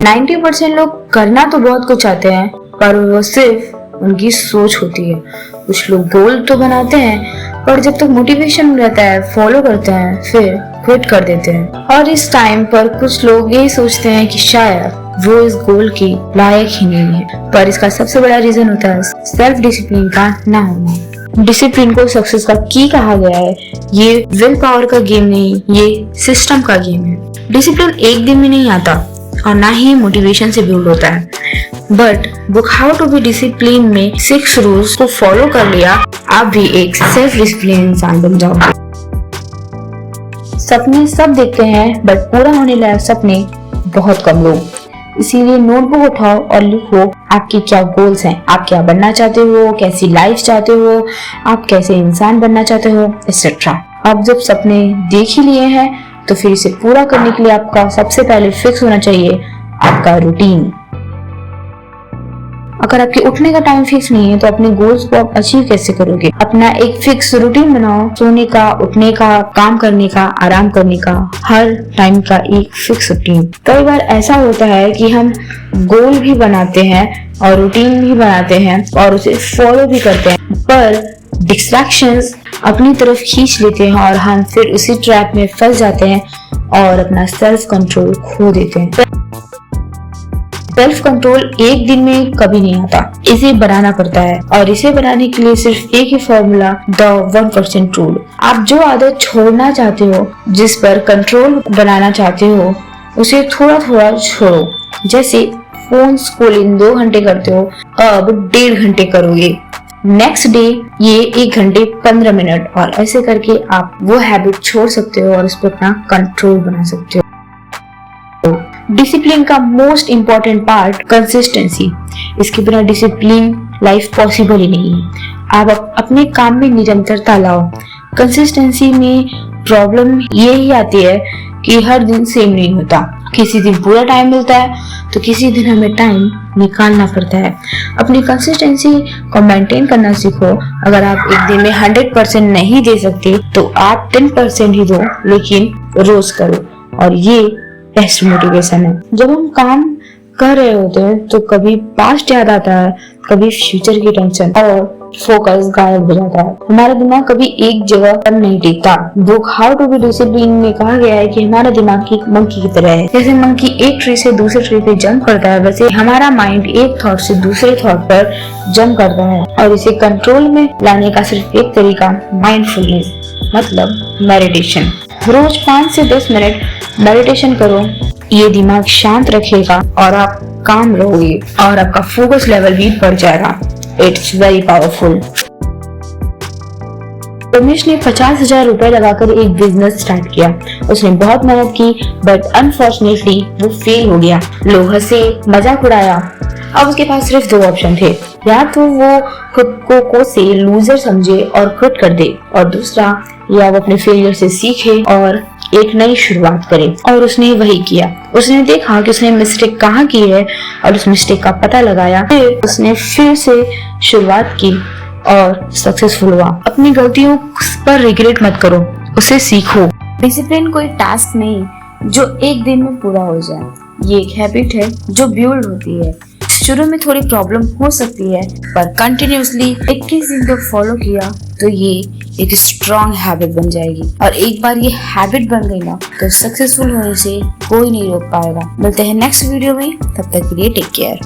90% लोग करना तो बहुत कुछ चाहते हैं, पर वो सिर्फ उनकी सोच होती है। कुछ लोग गोल तो बनाते हैं, पर जब तक मोटिवेशन रहता है फॉलो करते हैं, फिर क्विट कर देते हैं। और इस टाइम पर कुछ लोग यही सोचते हैं कि शायद वो इस गोल के लायक ही नहीं है, पर इसका सबसे बड़ा रीजन होता है सेल्फ डिसिप्लिन का ना होना। डिसिप्लिन को सक्सेस का की कहा गया है। ये विल पावर का गेम नहीं, ये सिस्टम का गेम है। डिसिप्लिन एक दिन में नहीं आता और ना ही मोटिवेशन से बिल्ड होता है, but book how to be discipline में 6 रूल्स को फॉलो कर लिया, आप भी एक सेल्फ डिसिप्लिन इंसान बन जाओगे। सपने सब देखते हैं, बट पूरा होने लायक सपने बहुत कम लोग। इसीलिए नोटबुक उठाओ और लिखो आपके क्या गोल्स हैं, आप क्या बनना चाहते हो, कैसी लाइफ चाहते हो, आप कैसे इंसान बनना चाहते हो, एक्सेट्रा। अब जब सपने देख ही लिए हैं, तो फिर इसे पूरा करने के लिए आपका सबसे पहले फिक्स होना चाहिए आपका रूटीन। अगर आपके उठने का टाइम फिक्स नहीं है, तो अपने गोल्स को आप अचीव कैसे करोगे? अपना एक फिक्स रूटीन बनाओ, सोने का, उठने का, काम करने का, आराम करने का, हर टाइम का एक फिक्स रूटीन। कई बार ऐसा होता है कि हम गोल भी बनाते हैं और रूटीन भी बनाते हैं और उसे फॉलो भी करते हैं, पर डिस्ट्रैक्शंस अपनी तरफ खींच लेते हैं और हम फिर उसी ट्रैप में फंस जाते हैं और अपना सेल्फ कंट्रोल खो देते हैं। सेल्फ कंट्रोल एक दिन में कभी नहीं आता, इसे बनाना पड़ता है, और इसे बनाने के लिए सिर्फ एक ही फॉर्मूला, द 1% रूल। आप जो आदत छोड़ना चाहते हो, जिस पर कंट्रोल बनाना चाहते हो, उसे थोड़ा थोड़ा छोड़ो। जैसे फोन स्क्रॉलिंग 2 घंटे करते हो, अब 1.5 घंटे करोगे। नेक्स्ट डे ये 1 घंटे 15 मिनट, और ऐसे करके आप वो हैबिट छोड़ सकते हो और उस पर अपना कंट्रोल बना सकते हो। डिसिप्लिन का मोस्ट इम्पोर्टेंट पार्ट कंसिस्टेंसी। इसके बिना डिसिप्लिन लाइफ पॉसिबल ही नहीं है। आप अपने काम में निरंतरता लाओ। कंसिस्टेंसी में प्रॉब्लम ये ही आती है कि हर दिन सेम नहीं होता। किसी दिन पूरा टाइम मिलता है, तो किसी दिन हमें टाइम निकालना पड़ता है। अपनी कंसिस्टेंसी को मेंटेन करना सीखो। अगर आप एक दिन में 100% नहीं दे सकते, तो आप 10% ही दो, लेकिन रोज करो, और ये बेस्ट मोटिवेशन है। जब हम काम कर रहे होते हैं, तो कभी पास्ट याद आता है, कभी फ्यूचर की टेंशन, और फोकस गायब हो जाता है। हमारा दिमाग कभी एक जगह पर नहीं टिकता। Book how to be discipline में कहा गया है कि हमारा दिमाग एक मंकी की तरह है। जैसे मंकी एक ट्री से दूसरे ट्री पे जंप करता है, वैसे हमारा माइंड एक थॉट से दूसरे थॉट पर जंप करता है, और इसे कंट्रोल में लाने का सिर्फ एक तरीका माइंडफुलनेस, मतलब मेडिटेशन। रोज 5 से 10 मिनट मेडिटेशन करो। ये दिमाग शांत रखेगा और आप काम रहोगे, और आपका फोकस लेवल भी बढ़ जाएगा। It's very powerful. रमेश ने 50,000 रुपए लगाकर एक बिजनेस स्टार्ट किया। उसने बहुत मेहनत की, बट अनफॉर्चुनेटली वो फेल हो गया। लोग हंसे, मजाक उड़ाया। अब उसके पास सिर्फ 2 ऑप्शन थे, या तो वो खुद को से लूजर समझे और क्विट कर दे, और दूसरा, या वो अपने फेलियर से सीखे और एक नई शुरुआत करे। और उसने वही किया। उसने देखा कि उसने मिस्टेक कहाँ की है और उस मिस्टेक का पता लगाया। फिर उसने फिर से शुरुआत की और सक्सेसफुल हुआ। अपनी गलतियों पर रिग्रेट मत करो, उसे सीखो। डिसिप्लिन कोई टास्क नहीं जो एक दिन में पूरा हो जाए। ये एक हैबिट है जो बिल्ड होती है। शुरू में थोड़ी प्रॉब्लम हो सकती है, पर कंटिन्यूअसली 21 दिन तक फॉलो किया तो ये एक स्ट्रॉन्ग हैबिट बन जाएगी। और एक बार ये हैबिट बन गई ना, तो सक्सेसफुल होने से कोई नहीं रोक पाएगा। मिलते हैं नेक्स्ट वीडियो में, तब तक के लिए टेक केयर।